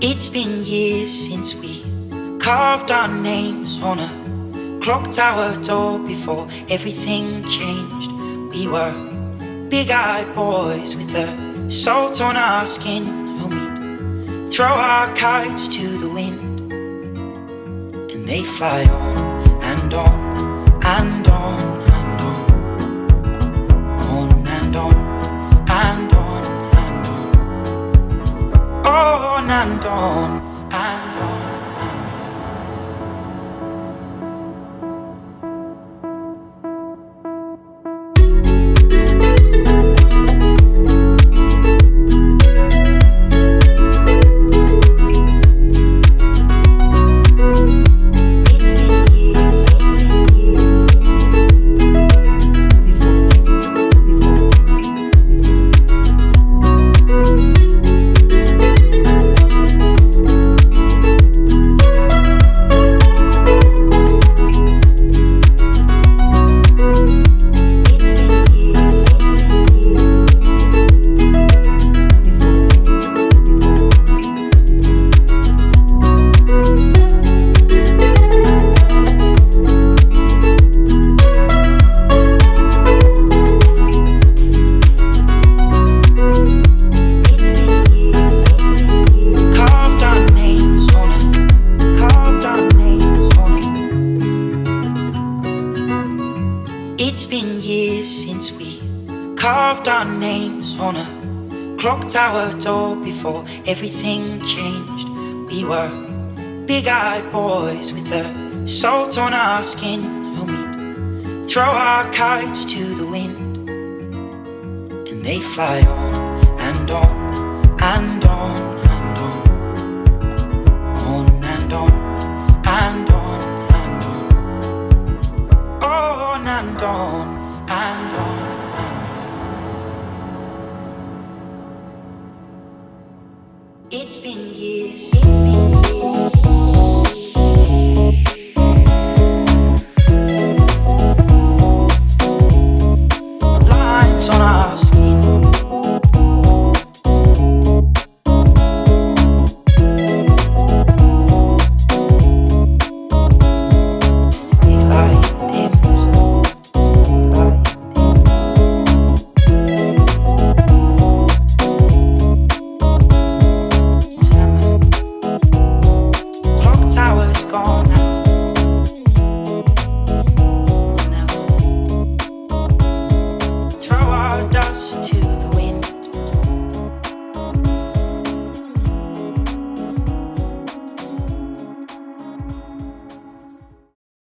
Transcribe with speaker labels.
Speaker 1: It's been years since we carved our names on a clock tower door before everything changed. We were big-eyed boys with the salt on our skin, and we'd throw our kites to the wind, and they fly on and on and on and on, on and on and on and on, on and on and on. It's been years since we carved our names on a clock tower door before everything changed. We were big-eyed boys with the salt on our skin, and we'd throw our kites to the wind, and they fly on and on and on and on, on and on and on and on, and on and on. It's been years. Lines on our